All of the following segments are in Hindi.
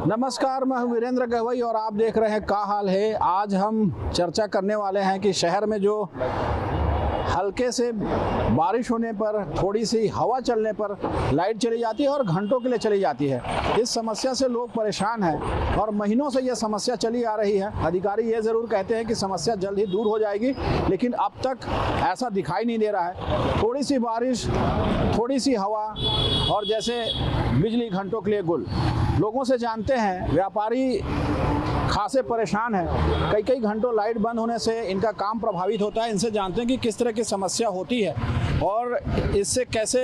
नमस्कार, मैं हूं वीरेंद्र गवई और आप देख रहे हैं का हाल है। आज हम चर्चा करने वाले हैं कि शहर में जो हल्के से बारिश होने पर, थोड़ी सी हवा चलने पर लाइट चली जाती है और घंटों के लिए चली जाती है। इस समस्या से लोग परेशान हैं और महीनों से यह समस्या चली आ रही है। अधिकारी ये ज़रूर कहते हैं कि समस्या जल्द ही दूर हो जाएगी, लेकिन अब तक ऐसा दिखाई नहीं दे रहा है। थोड़ी सी बारिश, थोड़ी सी हवा और जैसे बिजली घंटों के लिए गुल। लोगों से जानते हैं, व्यापारी खासे परेशान हैं। कई घंटों लाइट बंद होने से इनका काम प्रभावित होता है। इनसे जानते हैं कि किस तरह की समस्या होती है और इससे कैसे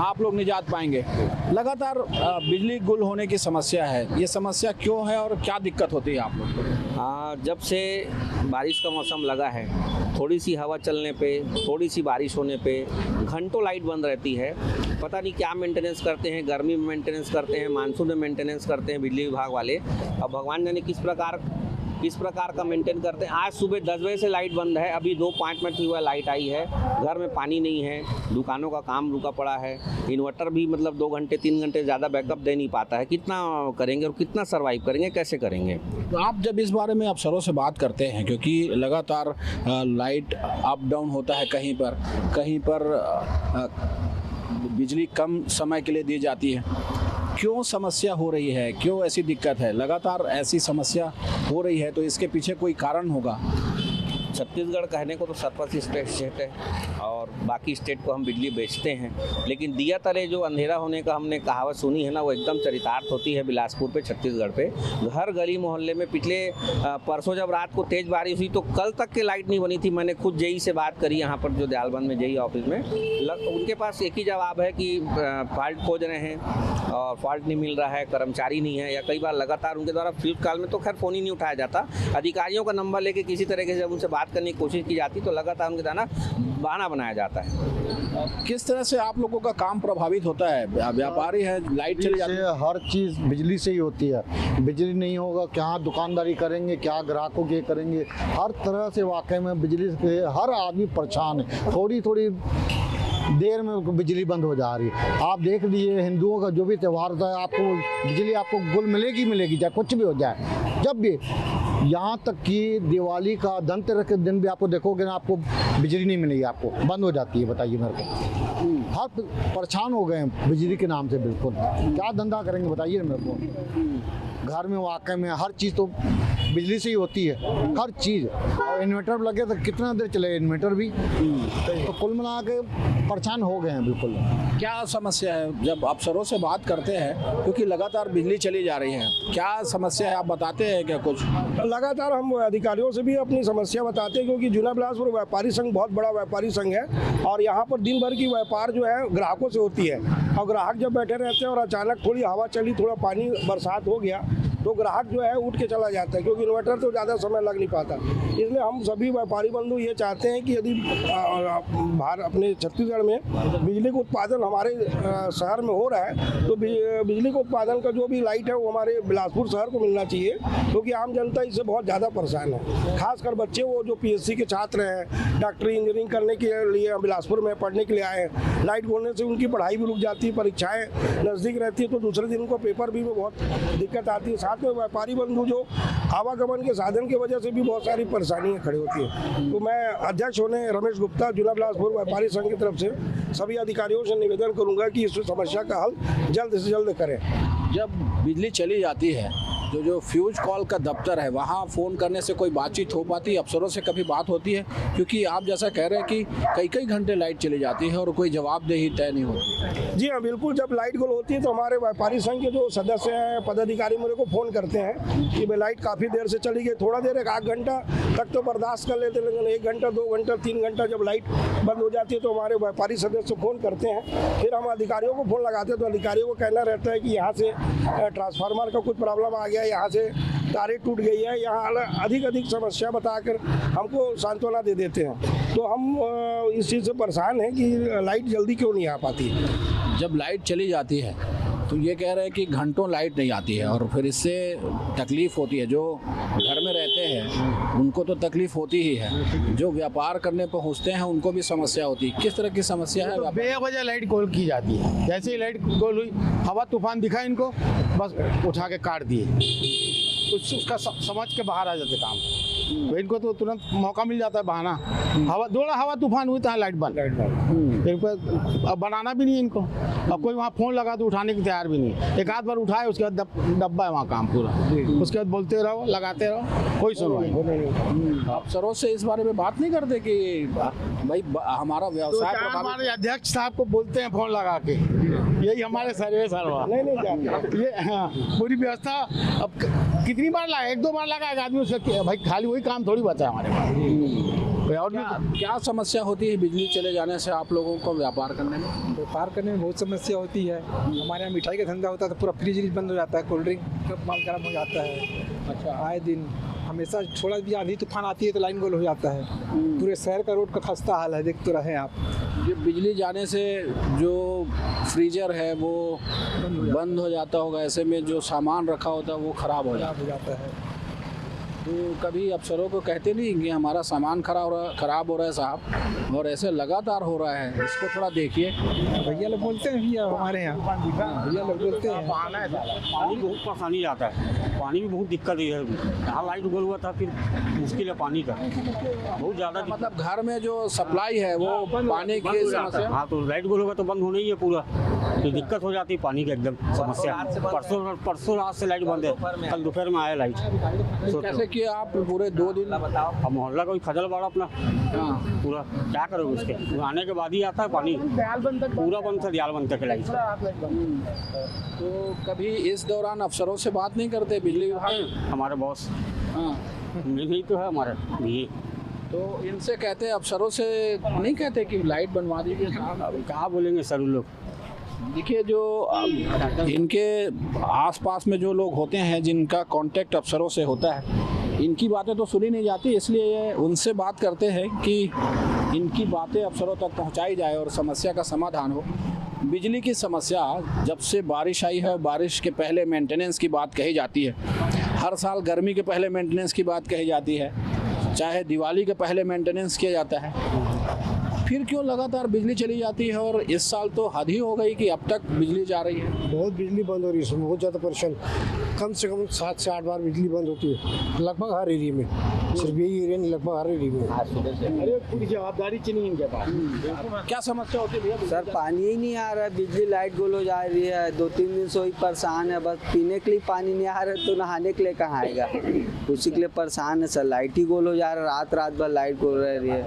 आप लोग निजात पाएंगे। लगातार बिजली गुल होने की समस्या है, ये समस्या क्यों है और क्या दिक्कत होती है आप लोग को? जब से बारिश का मौसम लगा है, थोड़ी सी हवा चलने पे, थोड़ी सी बारिश होने पे घंटों लाइट बंद रहती है। पता नहीं क्या मेंटेनेंस करते हैं, गर्मी में मेंटेनेंस करते हैं, मानसून में मेंटेनेंस करते हैं बिजली विभाग वाले। अब भगवान जाने किस प्रकार का मेंटेन करते हैं। आज सुबह 10 बजे से लाइट बंद है, अभी 2-5 मिनट हुआ लाइट आई है। घर में पानी नहीं है, दुकानों का काम रुका पड़ा है। इन्वर्टर भी मतलब 2 घंटे 3 घंटे ज़्यादा बैकअप दे नहीं पाता है। कितना करेंगे और कितना सर्वाइव करेंगे, कैसे करेंगे? तो आप जब इस बारे में अफसरों से बात करते हैं, क्योंकि लगातार लाइट अप डाउन होता है, कहीं पर बिजली कम समय के लिए दी जाती है, क्यों समस्या हो रही है, क्यों ऐसी दिक्कत है? लगातार ऐसी समस्या हो रही है तो इसके पीछे कोई कारण होगा। छत्तीसगढ़ कहने को तो सरपंच स्टेट है और बाकी स्टेट को हम बिजली बेचते हैं, लेकिन दिया तले जो अंधेरा होने का हमने कहावत सुनी है ना, वो एकदम चरितार्थ होती है बिलासपुर पे, छत्तीसगढ़ पे। घर गली मोहल्ले में पिछले परसों जब रात को तेज़ बारिश हुई तो कल तक के लाइट नहीं बनी थी। मैंने खुद जेई से बात करी, यहाँ पर जो दयालबंद में जेई ऑफिस में, उनके पास एक ही जवाब है कि फॉल्ट खोज रहे हैं और फॉल्ट नहीं मिल रहा है, कर्मचारी नहीं है, या कई बार लगातार उनके द्वारा फ्लिप कॉल में तो खैर फ़ोन ही नहीं उठाया जाता। अधिकारियों का नंबर लेके किसी तरीके से जब उनसे बात करने की कोशिश की जाती तो लगातार उनके द्वारा बहाना बनाया जाता है। किस तरह से आप लोगों का काम प्रभावित होता है? व्यापारी है, लाइट चली जाती है, हर चीज़ बिजली से ही होती है। बिजली नहीं होगा क्या दुकानदारी करेंगे, क्या ग्राहकों के करेंगे। हर तरह से वाकई में बिजली से हर आदमी परेशान है। थोड़ी देर में बिजली बंद हो जा रही है। आप देख लीजिए, हिंदुओं का जो भी त्यौहार होता है, आपको बिजली आपको गुल मिलेगी, चाहे कुछ भी हो जाए। जब भी, यहाँ तक कि दिवाली का धनतेरस के दिन भी आपको देखोगे ना, आपको बिजली नहीं मिलेगी, आपको बंद हो जाती है। बताइए मेरे को, हर परेशान हो गए हैं बिजली के नाम से। बिल्कुल क्या धंधा करेंगे बताइए मेरे को। घर में वाकई में हर चीज़ तो बिजली से ही होती है, हर चीज़। और इन्वर्टर लगे तो कितना देर चलेगा इन्वर्टर भी। तो कुल मिला के परेशान हो गए हैं बिल्कुल। क्या समस्या है जब अफसरों से बात करते हैं, क्योंकि लगातार बिजली चली जा रही है, क्या समस्या है आप बताते हैं क्या कुछ? लगातार हम अधिकारियों से भी अपनी समस्या बताते हैं, क्योंकि जुना बिलासपुर व्यापारी संघ बहुत बड़ा व्यापारी संघ है और यहाँ पर दिन भर की व्यापार जो है ग्राहकों से होती है। और ग्राहक जब बैठे रहते हैं और अचानक थोड़ी हवा चली, थोड़ा पानी बरसात हो गया तो ग्राहक जो है उठ के चला जाता है, क्योंकि इन्वर्टर तो ज़्यादा समय लग नहीं पाता। इसलिए हम सभी व्यापारी बंधु ये चाहते हैं कि यदि अपने छत्तीसगढ़ में बिजली का उत्पादन हमारे शहर में हो रहा है तो बिजली के उत्पादन का जो भी लाइट है वो हमारे बिलासपुर शहर को मिलना चाहिए, क्योंकि आम जनता इससे बहुत ज़्यादा परेशान है। खासकर बच्चे वो जो PSC के छात्र हैं, डॉक्टरी इंजीनियरिंग करने के लिए बिलासपुर में पढ़ने के लिए आए हैं। लाइट बोलने से उनकी पढ़ाई भी रुक जाती है, परीक्षाएँ नज़दीक रहती है तो दूसरे दिन को पेपर भी में बहुत दिक्कत आती है। साथ में व्यापारी बंधु जो आवागमन के साधन की वजह से भी बहुत सारी परेशानियां खड़ी होती है। तो मैं अध्यक्ष होने रमेश गुप्ता, जुना बिलासपुर व्यापारी संघ की तरफ से सभी अधिकारियों से निवेदन करूंगा कि इस समस्या का हल जल्द से जल्द करें। जब बिजली चली जाती है, जो फ्यूज कॉल का दफ्तर है, वहाँ फ़ोन करने से कोई बातचीत हो पाती है? अफसरों से कभी बात होती है? क्योंकि आप जैसा कह रहे हैं कि कई घंटे लाइट चली जाती है और कोई जवाबदेही तय नहीं होती। जी हाँ, बिल्कुल। जब लाइट गुल होती है तो हमारे व्यापारी संघ के जो सदस्य हैं, पदाधिकारी मेरे को फ़ोन करते हैं कि भाई लाइट काफ़ी देर से चली गई। थोड़ा देर 1 घंटा तक तो बर्दाश्त कर लेते, लेकिन 1 घंटा 2 घंटा 3 घंटा जब लाइट बंद हो जाती है तो हमारे व्यापारी सदस्य फ़ोन करते हैं। फिर हम अधिकारियों को फ़ोन लगाते हैं तो अधिकारियों को कहना रहता है कि यहाँ से ट्रांसफार्मर का कुछ प्रॉब्लम आ गया, यहाँ से तारें टूट गई है, यहाँ अधिक समस्या बताकर हमको सांत्वना दे देते हैं। तो हम इस चीज़ से परेशान हैं कि लाइट जल्दी क्यों नहीं आ पाती। जब लाइट चली जाती है तो ये कह रहे हैं कि घंटों लाइट नहीं आती है और फिर इससे तकलीफ होती है। जो घर में रहते हैं उनको तो तकलीफ होती ही है, जो व्यापार करने पहुंचते हैं उनको भी समस्या होती है। किस तरह की समस्या है? व्यापार बेवजह लाइट गोल की जाती है। जैसे ही लाइट गोल हुई, हवा तूफान दिखा इनको, बस उठा के काट दिए। उसका समझ के बाहर आ जाते काम। तो इनको तो तुरंत मौका मिल जाता है बहाना। हवा थोड़ा हवा तूफान हुई तो लाइट बंद। अब बनाना भी नहीं इनको। अब कोई वहाँ फोन लगा तो उठाने की तैयार भी नहीं है। एक आध बार उठाए, उसके बाद डब्बा है वहाँ काम पूरा। उसके बाद बोलते रहो, लगाते रहो, कोई सुनवाई नहीं। अफसरों से इस बारे में बात नहीं करते कि भाई हमारा व्यवसाय हमारे अध्यक्ष साहब को बोलते हैं फोन लगा के, यही हमारे सर्वे सरवा ये हाँ, पूरी व्यवस्था। अब कितनी बार लगा, एक दो बार लगा एक आदमी, उसका भाई खाली वही काम थोड़ी बचा है हमारे पास। और क्या समस्या होती है बिजली चले जाने से आप लोगों को व्यापार करने में? व्यापार करने में बहुत समस्या होती है। हमारे यहाँ मिठाई का धंधा होता है तो पूरा फ्रिज बंद हो जाता है, कोल्ड ड्रिंक का माल गर्म हो जाता है। अच्छा, आए दिन हमेशा थोड़ा भी आंधी तूफान आती है तो लाइन गोल हो जाता है। पूरे शहर का रोड का खस्ता हाल है, देख तो रहे आप। ये बिजली जाने से जो फ्रीजर है वो बंद हो जाता होगा, ऐसे में जो सामान रखा होता है वो ख़राब हो जाता है। तो कभी अफसरों को कहते नहीं कि हमारा सामान खराब हो रहा है साहब, और ऐसे लगातार हो रहा है, इसको थोड़ा देखिए। भैया लोग बोलते हैं, भैया हमारे यहाँ भैया लोग बोलते हैं। पानी बहुत परेशानी आता है, पानी भी बहुत दिक्कत है। यहाँ लाइट गोल हुआ था, फिर मुश्किल है पानी का बहुत ज़्यादा। मतलब घर में जो सप्लाई है वो पानी की समस्या। हाँ, तो लाइट गोल होगा तो बंद होना ही है पूरा, तो दिक्कत हो जाती है पानी की एकदम समस्या। परसों रात से लाइट बंद है, कल दोपहर में आया लाइट। कि आप पूरे 2 दिन अब मोहल्ला कोई खजल बाड़ा अपना पूरा क्या करोगे, उसके आने के बाद ही आता है पानी, पूरा बंद था, दियाल बंद तक लाइट। तो कभी इस दौरान अफसरों से बात नहीं करते बिजली विभाग? हमारे बॉस हाँ नहीं तो है हमारे ये, तो इनसे कहते हैं, अफसरों से नहीं कहते कि लाइट बनवा दीजिए साहब? अब कहाँ बोलेंगे सर उन लोग। देखिए, जो इनके आसपास में जो लोग होते हैं जिनका कांटेक्ट अफसरों से होता है, इनकी बातें तो सुनी नहीं जाती, इसलिए ये उनसे बात करते हैं कि इनकी बातें अफसरों तक पहुंचाई जाए और समस्या का समाधान हो। बिजली की समस्या जब से बारिश आई है, बारिश के पहले मेंटेनेंस की बात कही जाती है, हर साल गर्मी के पहले मेंटेनेंस की बात कही जाती है, चाहे दिवाली के पहले मेंटेनेंस किया जाता है, फिर क्यों लगातार बिजली चली जाती है? और इस साल तो हद ही हो गई कि अब तक बिजली जा रही है। बहुत बिजली बंद हो रही है, बहुत ज़्यादा परेशान। कम से कम 7 से 8 बार बिजली बंद होती है, लगभग हर एरिया में, सिर्फ यही एरिया नहीं, लगभग हर एरिया में। अरे पूरी जवाबदारी चली इनके पास। क्या समस्या होती है भैया? सर पानी ही नहीं आ रहा है, बिजली लाइट गोल हो जा रही है, 2-3 दिन से वही परेशान है। बस पीने के लिए पानी नहीं आ रहा है तो नहाने के लिए कहाँ आएगा, उसी के लिए परेशान है सर। लाइट ही गोल हो जा रहा है, रात भर लाइट गोल रह रही है,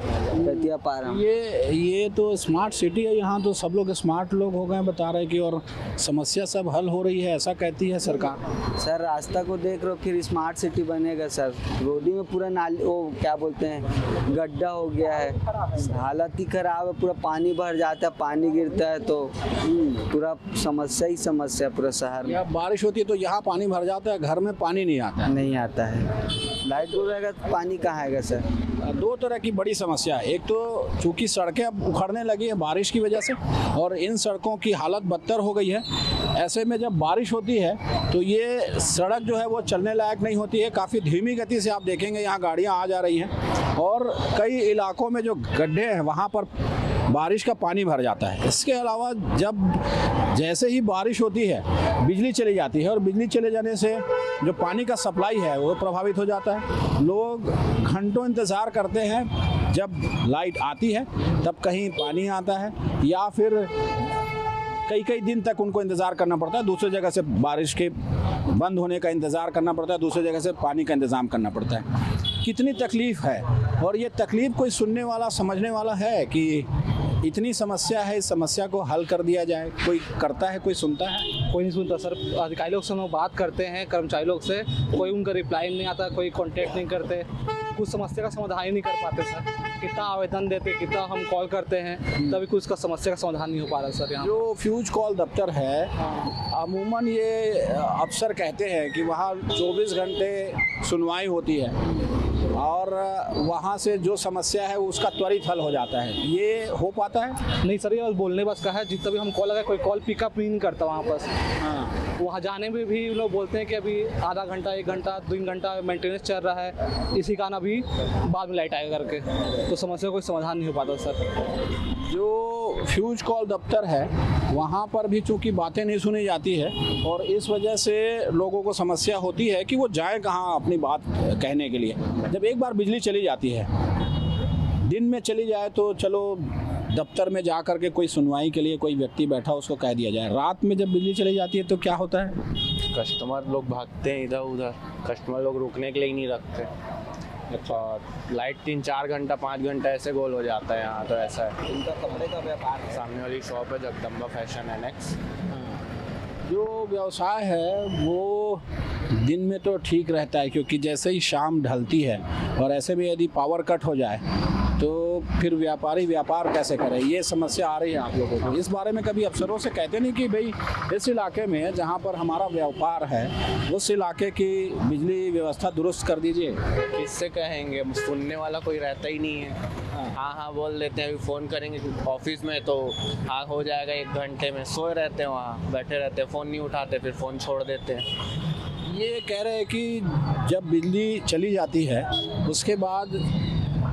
कतिया पा रहा हूँ। ये तो स्मार्ट सिटी है, यहाँ तो सब लोग स्मार्ट लोग हो गए बता रहे कि, और समस्या सब हल हो रही है, ऐसा कहती है सरकार। सर रास्ता को देख रहे हो, फिर स्मार्ट सिटी बनेगा सर। रोडी में पूरा नाली, वो क्या बोलते हैं, गड्ढा हो गया है, हालत ही खराब है, पूरा पानी भर जाता है, पानी गिरता है तो पूरा समस्या ही समस्या पूरा शहर में। बारिश होती है तो यहाँ पानी भर जाता है, घर में पानी नहीं आता है। नहीं आता है, लाइट गोल रहेगा तो पानी कहाँ आएगा सर? 2 तरह की बड़ी समस्या है। एक तो चूंकि सड़कें अब उखड़ने लगी है बारिश की वजह से, और इन सड़कों की हालत बदतर हो गई है। ऐसे में जब बारिश होती है तो ये सड़क जो है वो चलने लायक नहीं होती है, काफ़ी धीमी गति से आप देखेंगे यहाँ गाड़ियाँ आ जा रही हैं, और कई इलाकों में जो गड्ढे हैं वहाँ पर बारिश का पानी भर जाता है। इसके अलावा जब जैसे ही बारिश होती है बिजली चली जाती है, और बिजली चले जाने से जो पानी का सप्लाई है वो प्रभावित हो जाता है। लोग घंटों इंतज़ार करते हैं, जब लाइट आती है तब कहीं पानी आता है, या फिर कई दिन तक उनको इंतज़ार करना पड़ता है, दूसरी जगह से बारिश के बंद होने का इंतज़ार करना पड़ता है, दूसरी जगह से पानी का इंतज़ाम करना पड़ता है। कितनी तकलीफ़ है, और ये तकलीफ़ कोई सुनने वाला समझने वाला है कि इतनी समस्या है, इस समस्या को हल कर दिया जाए? कोई करता है, कोई सुनता है? कोई नहीं सुनता सर। अधिकारी लोग से हम बात करते हैं, कर्मचारी लोग से, कोई उनका रिप्लाई नहीं आता, कोई कांटेक्ट नहीं करते, कुछ समस्या का समाधान ही नहीं कर पाते सर। कितना आवेदन देते, कितना हम कॉल करते हैं, तभी कुछ का समस्या का समाधान नहीं हो पा रहा सर। यहाँ जो फ्यूज कॉल दफ्तर है, अमूमन ये अफसर कहते हैं कि वहाँ 24 घंटे सुनवाई होती है, और वहाँ से जो समस्या है उसका त्वरित हल हो जाता है, ये हो पाता है? नहीं सर, ये बस बोलने बस का है। जितना भी हम कॉल लगाए कोई कॉल पिकअप नहीं करता वहाँ पर। हाँ। वहाँ जाने में भी लोग बोलते हैं कि अभी आधा घंटा 1 घंटा 3 घंटा मेंटेनेंस चल रहा है, इसी कारण अभी बाद में लाइट आएगा करके, तो समस्या कोई समाधान नहीं हो पाता सर। जो फ्यूज कॉल दफ्तर है वहाँ पर भी चूँकि बातें नहीं सुनी जाती है और इस वजह से लोगों को समस्या होती है कि वो जाए कहाँ अपनी बात कहने के लिए। जब एक बार बिजली चली जाती है, दिन में चली जाए तो चलो दफ्तर में जा कर के कोई सुनवाई के लिए कोई व्यक्ति बैठा उसको कह दिया जाए, रात में जब बिजली चली जाती है तो क्या होता है? कस्टमर लोग भागते हैं इधर उधर, कस्टमर लोग रुकने के लिए ही नहीं रखते। अच्छा, लाइट 3-4 घंटा 5 घंटा ऐसे गोल हो जाता है यहाँ, तो ऐसा है। इनका कपड़े का व्यापार है, सामने वाली शॉप है जगदम्बा फैशन एनेक्स। जो व्यवसाय है वो दिन में तो ठीक रहता है, क्योंकि जैसे ही शाम ढलती है और ऐसे में यदि पावर कट हो जाए तो फिर व्यापारी व्यापार कैसे करे, ये समस्या आ रही है आप लोगों को। इस बारे में कभी अफसरों से कहते नहीं कि भाई इस इलाके में जहाँ पर हमारा व्यापार है उस इलाके की बिजली व्यवस्था दुरुस्त कर दीजिए? किससे कहेंगे, सुनने वाला कोई रहता ही नहीं है। हाँ बोल देते हैं, अभी फ़ोन करेंगे ऑफिस में तो हाँ हो जाएगा 1 घंटे में, सोए रहते हैं वहाँ, बैठे रहते हैं, फ़ोन नहीं उठाते, फिर फ़ोन छोड़ देते हैं। ये कह रहे हैं कि जब बिजली चली जाती है उसके बाद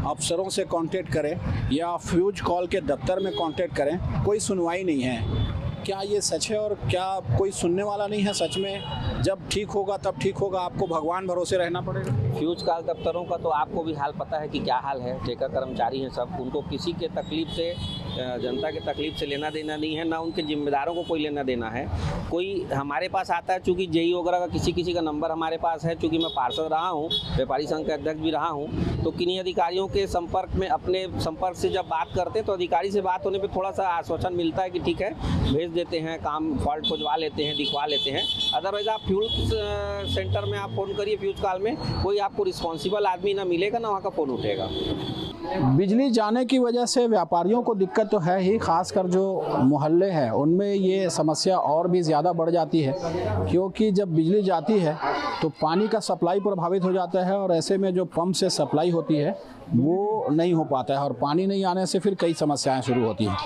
अफसरों से कांटेक्ट करें या फ्यूज कॉल के दफ्तर में कांटेक्ट करें, कोई सुनवाई नहीं है। क्या ये सच है और क्या कोई सुनने वाला नहीं है सच में? जब ठीक होगा तब ठीक होगा, आपको भगवान भरोसे रहना पड़ेगा। फ्यूज कॉल दफ्तरों का तो आपको भी हाल पता है कि क्या हाल है। ठेका कर्मचारी हैं सब, उनको किसी के तकलीफ से, जनता के तकलीफ से लेना देना नहीं है, ना उनके जिम्मेदारों को कोई लेना देना है। कोई हमारे पास आता है, चूँकि जेई वगैरह का किसी का नंबर हमारे पास है, चूँकि मैं पार्षद रहा हूँ, व्यापारी संघ का अध्यक्ष भी रहा हूँ, तो किन्हीं अधिकारियों के संपर्क में, अपने संपर्क से जब बात करते हैं तो अधिकारी से बात होने पर थोड़ा सा आश्वासन मिलता है कि ठीक है भेज देते हैं, काम फॉल्ट खुजवा लेते हैं, दिखवा लेते हैं। अदरवाइज आप फ्यूज सेंटर में आप फ़ोन करिए, फ्यूज कॉल में कोई आपको रिस्पॉन्सिबल आदमी ना मिलेगा, ना वहाँ का फ़ोन उठेगा। बिजली जाने की वजह से व्यापारियों को दिक्कत तो है ही, खासकर जो मोहल्ले हैं उनमें ये समस्या और भी ज़्यादा बढ़ जाती है, क्योंकि जब बिजली जाती है तो पानी का सप्लाई प्रभावित हो जाता है और ऐसे में जो पंप से सप्लाई होती है वो नहीं हो पाता है और पानी नहीं आने से फिर कई समस्याएं शुरू होती हैं।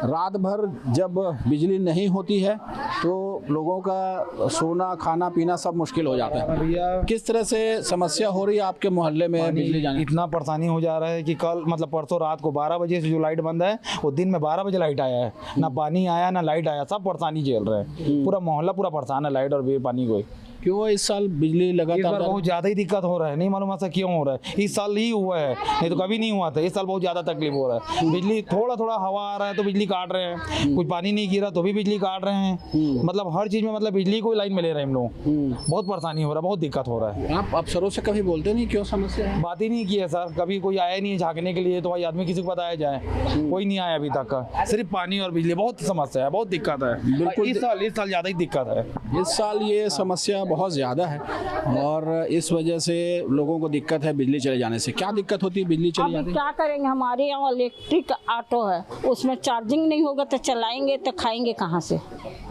रात भर जब बिजली नहीं होती है तो लोगों का सोना खाना पीना सब मुश्किल हो जाता है। भैया किस तरह से समस्या हो रही है आपके मोहल्ले में बिजली जाने? इतना परेशानी हो जा रहा है कि कल मतलब परसों रात को 12 बजे से जो लाइट बंद है वो दिन में 12 बजे लाइट आया है, ना पानी आया ना लाइट आया, सब परेशानी झेल रहे हैं। पूरा मोहल्ला पूरा परेशान है लाइट और पानी को। क्यों इस साल बिजली लगातार बहुत ज़्यादा ही दिक्कत हो रहा है, नहीं मालूम ऐसा क्यों हो रहा है। इस साल ही हुआ है, नहीं तो कभी नहीं हुआ था। इस साल बहुत ज़्यादा तकलीफ हो रहा है। बिजली थोड़ा हवा आ रहा है तो बिजली काट रहे हैं, कुछ पानी नहीं गिरा तो भी बिजली काट रहे हैं। मतलब हर चीज़ में मतलब बिजली को लाइन में ले रहे हैं हम लोग। बहुत परेशानी हो रहा है, बहुत दिक्कत हो रहा है। आप अफसरों से कभी बोलते नहीं क्यों समस्या है? बात ही नहीं की है सर, कभी कोई आया नहीं है झाँकने के लिए, तो भाई आदमी किसी को बताया जाए, कोई नहीं आया अभी तक का। सिर्फ पानी और बिजली बहुत समस्या है, बहुत दिक्कत है। बिल्कुल इस साल ज़्यादा ही दिक्कत है। इस साल ये समस्या बहुत ज़्यादा है और इस वजह से लोगों को दिक्कत है बिजली चले जाने से। क्या दिक्कत होती है बिजली चली जाती है? क्या करेंगे, हमारे यहाँ इलेक्ट्रिक ऑटो है, उसमें चार्जिंग नहीं होगा तो चलाएंगे तो खाएंगे कहाँ से?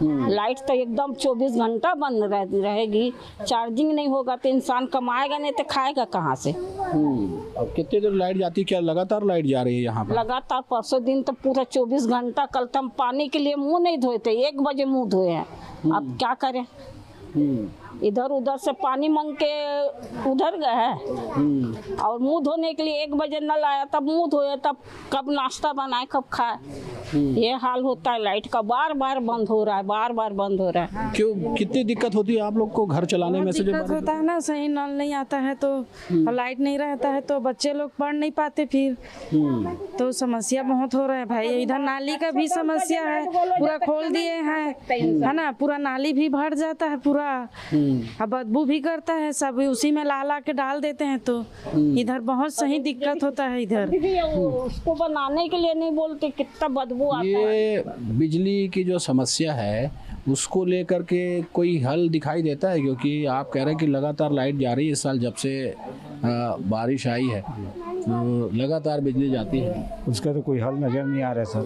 लाइट तो एकदम 24 घंटा बंद रहेगी, चार्जिंग नहीं होगा तो इंसान कमाएगा नहीं तो खाएगा कहाँ से? अब कितने देर लाइट जाती है? क्या लगातार लाइट जा रही है यहाँ पर? लगातार परसों दिन तो पूरा 24 घंटा। कल तो हम पानी के लिए मुंह नहीं धोए थे, 1 बजे मुंह धोए हैं। अब क्या करें, इधर उधर से पानी मांग के उधर गए हैं और मुंह धोने के लिए 1 बजे नल आया, तब मुंह धोए, तब कब नाश्ता बनाए कब खाए। ये हाल होता है। लाइट का बार बार बंद हो रहा है, बार बार बंद हो रहा है। क्यों, कितनी दिक्कत होती है आप लोग को घर चलाने में? से दिक्कत होता है ना, सही नल नहीं आता है तो और लाइट नहीं रहता है तो बच्चे लोग पढ़ नहीं पाते, फिर तो समस्या बहुत हो रहा है भाई। इधर नाली का भी समस्या है, पूरा खोल दिए हैं है ना, पूरा नाली भी भर जाता है पूरा, अब बदबू भी करता है, सब उसी में ला के डाल देते हैं, तो इधर बहुत सही दिक्कत होता है। इधर उसको बनाने के लिए नहीं बोलते, कितना बदबू आता है। ये बिजली की जो समस्या है उसको लेकर के कोई हल दिखाई देता है? क्योंकि आप कह रहे हैं कि लगातार लाइट जा रही है, इस साल जब से बारिश आई है तो लगातार बिजली जाती है। उसका तो कोई हल नज़र नहीं आ रहा है सर।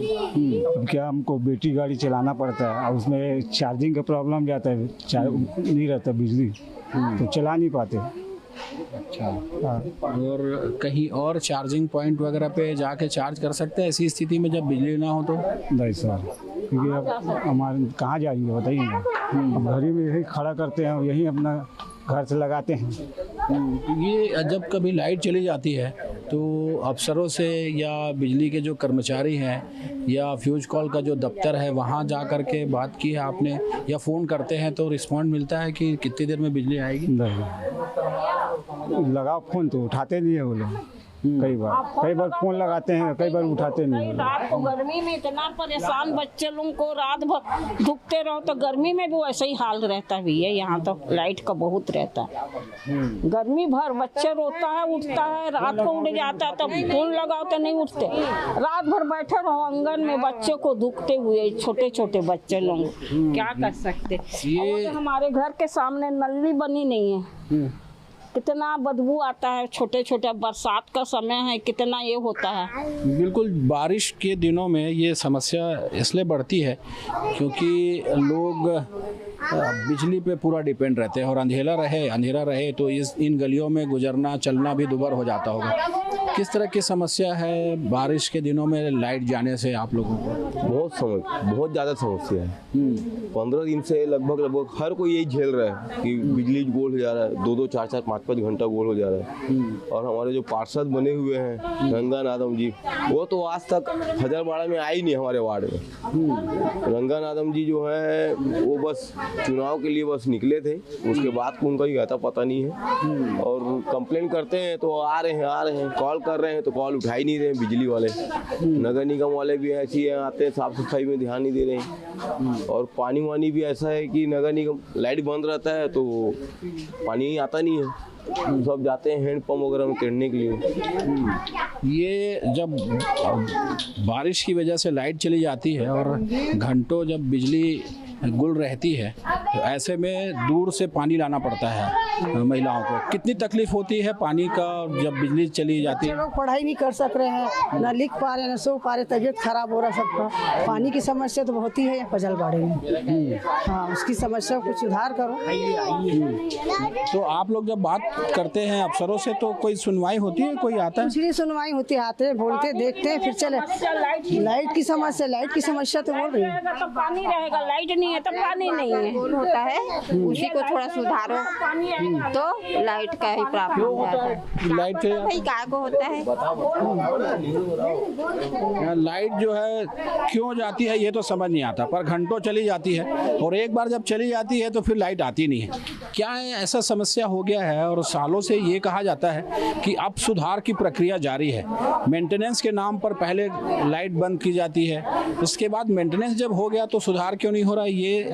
अब क्या, हमको बैटरी गाड़ी चलाना पड़ता है और उसमें चार्जिंग का प्रॉब्लम जाता है, नहीं रहता बिजली तो चला नहीं पाते। अच्छा। और कहीं और चार्जिंग पॉइंट वगैरह पे जाके चार्ज कर सकते हैं ऐसी स्थिति में जब बिजली ना हो तो? नहीं सर, क्योंकि अब हमारे कहाँ जाएंगे बताइए ना, अब घर ही में यही खड़ा करते हैं, यही अपना घर से लगाते हैं। ये जब कभी लाइट चली जाती है तो अफसरों से या बिजली के जो कर्मचारी हैं या फ्यूज कॉल का जो दफ्तर है वहाँ जा कर के बात की है आपने, या फ़ोन करते हैं तो रिस्पॉन्ड मिलता है कि कितनी देर में बिजली आएगी? नहीं, लगाओ फ़ोन तो उठाते नहीं है वो लोग। कई बार फ़ोन लगाते हैं, कई बार उठाते नहीं है। रात को गर्मी में इतना परेशान बच्चे लोगों को, रात भर धुकते रहो तो गर्मी में भी वैसे ही हाल रहता भी है। यहाँ तो लाइट का बहुत रहता है, गर्मी भर बच्चे रोता है, उठता है, रात को उड़ जाता है, तब फोन लगाओ तो नहीं उठते, रात भर बैठे रहो आंगन में बच्चों को धुकते हुए, छोटे छोटे बच्चे लोग क्या कर सकते। ये हमारे घर के सामने नली बनी नहीं है, कितना बदबू आता है, छोटे छोटे बरसात का समय है, कितना ये होता है। बिल्कुल, बारिश के दिनों में ये समस्या इसलिए बढ़ती है क्योंकि लोग बिजली पे पूरा डिपेंड रहते हैं और अंधेरा रहे तो इन गलियों में गुजरना चलना भी दुभर हो जाता होगा। किस तरह की समस्या है बारिश के दिनों में लाइट जाने से आप लोगों को? बहुत ज़्यादा समस्या है। 15 दिन से लगभग हर कोई यही झेल रहा है कि बिजली गोल हो जा रहा है, 2-2, 4-4, 5-5 घंटा गोल हो जा रहा है। और हमारे जो पार्षद बने हुए हैं रंगानाथम जी, वो तो आज तक हजारबाड़ा में आए ही नहीं हमारे वार्ड में। रंगानाथम जी जो है वो बस चुनाव के लिए बस निकले थे, उसके बाद उनका ही आता पता नहीं है। और कंप्लेंट करते हैं तो आ रहे हैं, कॉल कर रहे हैं तो कॉल उठा ही नहीं रहे हैं बिजली वाले। नगर निगम वाले भी ऐसे ही आते हैं, साफ सफाई में ध्यान नहीं दे रहे हैं। और पानी वानी भी ऐसा है कि नगर निगम लाइट बंद रहता है तो पानी आता नहीं है, सब जाते हैं हैंडपम्प वगैरह में करने के लिए। ये जब बारिश की वजह से लाइट चली जाती है और घंटों जब बिजली गुल रहती है तो ऐसे में दूर से पानी लाना पड़ता है महिलाओं को। कितनी तकलीफ होती है पानी का जब बिजली चली जाती है? लोग पढ़ाई नहीं कर सक रहे हैं, ना लिख पा रहे हैं, ना सो पा रहे, तबीयत खराब हो रहा है सबका। पानी की समस्या तो बहुत ही है पजलबाड़े में। हाँ, उसकी समस्या को सुधार करो। तो आप लोग जब बात करते हैं अफसरों से तो कोई सुनवाई होती है, कोई आता है? कुछ नहीं सुनवाई होती, आते हैं, बोलते, देखते हैं, फिर चले। लाइट की समस्या तो बोल रही है। तो पानी रहेगा, लाइट नहीं है तो पानी नहीं है, होता है, उसी को थोड़ा सुधारो तो लाइट का ही प्रॉब्लम होता है। लाइट भाई काय को होता है, लाइट जो है क्यों जाती है ये तो समझ नहीं आता, पर घंटों चली जाती है और एक बार जब चली जाती है तो फिर लाइट आती नहीं है। क्या है, ऐसा समस्या हो गया है और सालों से ये कहा जाता है कि अब सुधार की प्रक्रिया जारी है। मेंटेनेंस के नाम पर पहले लाइट बंद की जाती है, उसके बाद मेंटेनेंस जब हो गया तो सुधार क्यों नहीं हो रहा, ये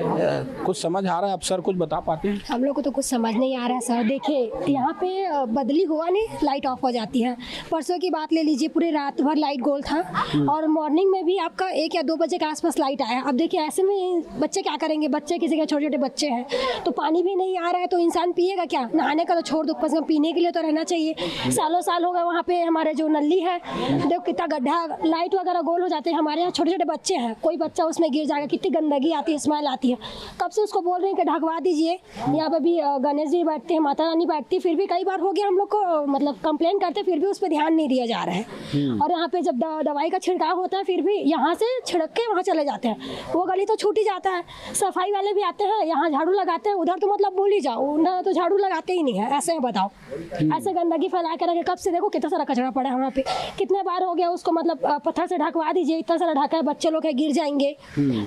कुछ समझ आ रहा है? अफसर कुछ बता पाते हैं? हम लोग को तो कुछ समझ नहीं आ रहा है सर। देखिए यहाँ पे बदली हुआ नहीं, लाइट ऑफ हो जाती है। परसों की बात ले लीजिए, पूरे रात भर लाइट गोल था और मॉर्निंग में भी आपका 1 या 2 बजे के आसपास लाइट आया। अब देखिए ऐसे में बच्चे क्या करेंगे, बच्चे किसी के छोटे छोटे बच्चे हैं तो पानी भी नहीं आ रहा है तो इंसान पिएगा क्या? नहाने का तो छोड़ दो, बस पीने के लिए तो रहना चाहिए। सालों साल हो गए वहाँ पे हमारे जो नली है, देखो कितना गड्ढा, लाइट वगैरह गोल हो जाते हैं। हमारे यहाँ छोटे छोटे बच्चे हैं, कोई बच्चा उसमें गिर जाएगा, कितनी गंदगी आती है, स्मेल आती है। कब से उसको बोल रहे हैं कि ढकवा दीजिए। यहाँ पे भी गणेश जी बैठते हैं, माता रानी बैठती है, फिर भी कई बार हो गया हम लोग को मतलब कंप्लेन करते, फिर भी उस पर ध्यान नहीं दिया जा रहा है। और यहाँ पे जब दवाई का छिड़काव होता है फिर भी यहाँ से छिड़क के वहाँ चले जाते हैं, वो गली तो छूट ही जाता है। सफाई वाले भी आते हैं, यहाँ झाड़ू लगाते हैं, उधर तो मतलब भूल ही जाओ, उधर तो झाड़ू लगाते ही नहीं है। ऐसे में बताओ, ऐसे गंदगी फैला के रखे, कब से देखो कितना सारा कचरा पड़ा है वहाँ पे, कितने बार हो गया उसको मतलब पत्थर से ढकवा दीजिए, इतना सारा ढका है, बच्चे लोग है गिर जाएंगे।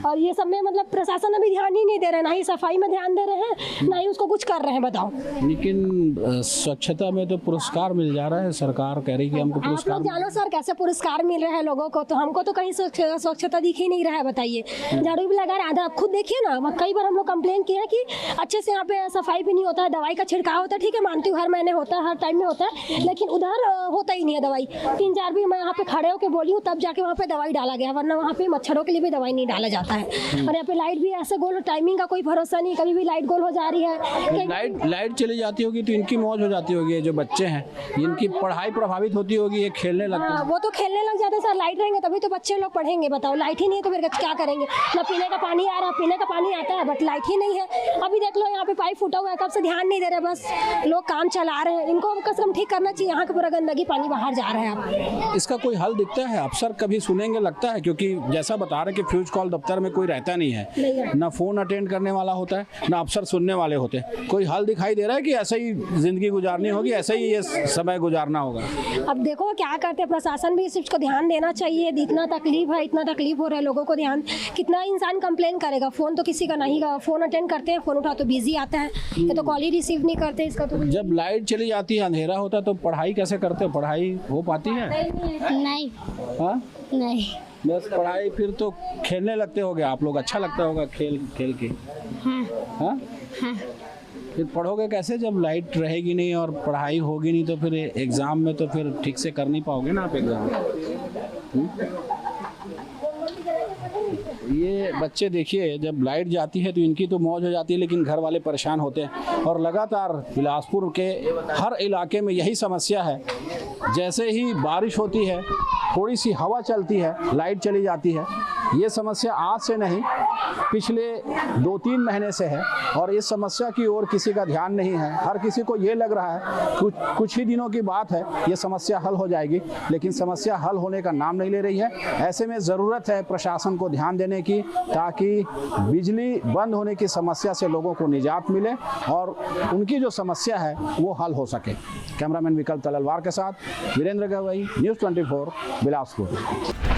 और ये सब में मतलब प्रशासन अभी ध्यान ही नहीं दे रहे, ना ही सफाई में ध्यान दे रहे हैं, ना ही उसको कुछ कर रहे हैं, बताओ। लेकिन स्वच्छता में तो पुरस्कार मिल जा रहा है, सरकार कह रही है कि हमको पुरस्कार। आप लोग जानो सर कैसे पुरस्कार मिल रहे हैं लोगों को, तो हमको तो कहीं स्वच्छता दिख ही नहीं रहा है। बताइए, झाड़ू भी लगा रहा है, आप खुद देखिए ना, कई बार हम लोग कंप्लेन किए हैं कि अच्छे से यहाँ पे सफाई भी नहीं होता है, दवाई का छिड़काव होता है, ठीक है मानती हूँ हर महीने होता है, हर टाइम में होता है, लेकिन उधर होता ही नहीं है दवाई। 3-4 भी मैं यहाँ पे खड़े होकर बोली हूँ तब जाके वहाँ पे दवाई डाला गया, वरना वहाँ पे मच्छरों के लिए भी दवाई नहीं डाला जाता है। और यहाँ पे लाइट भी ऐसे गोल, टाइमिंग का कोई भरोसा नहीं, कभी भी लाइट गोल हो जा रही है। लाइट चली जाती होगी तो इनकी मौज हो जाती होगी, जो बच्चे हैं इनकी पढ़ाई प्रभावित होती होगी, ये खेलने लगते हैं। वो तो खेलने लग जाते हैं सर, लाइट रहेंगे तभी तो बच्चे लोग पढ़ेंगे, बताओ। लाइट ही नहीं है तो फिर क्या करेंगे? ना पीने का पानी आ रहा, पीने का पानी आता है बट लाइट ही नहीं है। अभी देख लो यहाँ पे पाइप फूटा टूटा हुआ है, कब से ध्यान नहीं दे रहे, बस लोग काम चला रहे हैं। इनको कम से कम ठीक करना चाहिए। यहाँ का पूरा गंदगी पानी बाहर जा रहा है। अब इसका कोई हल दिखता है? अफसर कभी सुनेंगे लगता है? क्योंकि जैसा बता रहे कि फ्यूज कॉल दफ्तर में कोई रहता नहीं है, ना फोन अटेंड करने वाला होता है, ना अफसर सुनने वाले होते हैं। कोई हल दिखाई दे रहा है कि ऐसे ही जिंदगी गुजारनी होगी, ऐसे ही ये समय गुजारना होगा? अब देखो क्या करते हैं, प्रशासन भी इस चीज़ को ध्यान देना चाहिए। इतना तकलीफ है, इतना तकलीफ हो रहा है लोगों को, ध्यान कितना इंसान कंप्लेन करेगा। फ़ोन तो किसी का नहीं का, फ़ोन अटेंड करते हैं, फ़ोन उठा तो बिजी आता है, ये तो कॉल ही रिसीव नहीं करते। इसका तो जब लाइट चली जाती है, अंधेरा होता है, तो पढ़ाई कैसे करते हो? पढ़ाई हो पाती है? नहीं। हाँ नहीं, बस पढ़ाई। फिर तो खेलने लगते होगे आप लोग, अच्छा लगता होगा खेल खेल के? हाँ? फिर पढ़ोगे कैसे जब लाइट रहेगी नहीं और पढ़ाई होगी नहीं? तो फिर एग्ज़ाम में तो फिर ठीक से कर नहीं पाओगे ना आप एग्ज़ाम। ये बच्चे देखिए, जब लाइट जाती है तो इनकी तो मौज हो जाती है, लेकिन घर वाले परेशान होते हैं। और लगातार बिलासपुर के हर इलाके में यही समस्या है। जैसे ही बारिश होती है, थोड़ी सी हवा चलती है, लाइट चली जाती है। ये समस्या आज से नहीं, पिछले 2-3 महीने से है और इस समस्या की ओर किसी का ध्यान नहीं है। हर किसी को ये लग रहा है कुछ ही दिनों की बात है, ये समस्या हल हो जाएगी, लेकिन समस्या हल होने का नाम नहीं ले रही है। ऐसे में ज़रूरत है प्रशासन को ध्यान देने की, ताकि बिजली बंद होने की समस्या से लोगों को निजात मिले और उनकी जो समस्या है वो हल हो सके। कैमरामैन विकल्प तलवार के साथ वीरेंद्र गवई, न्यूज़ 24 बिलासपुर।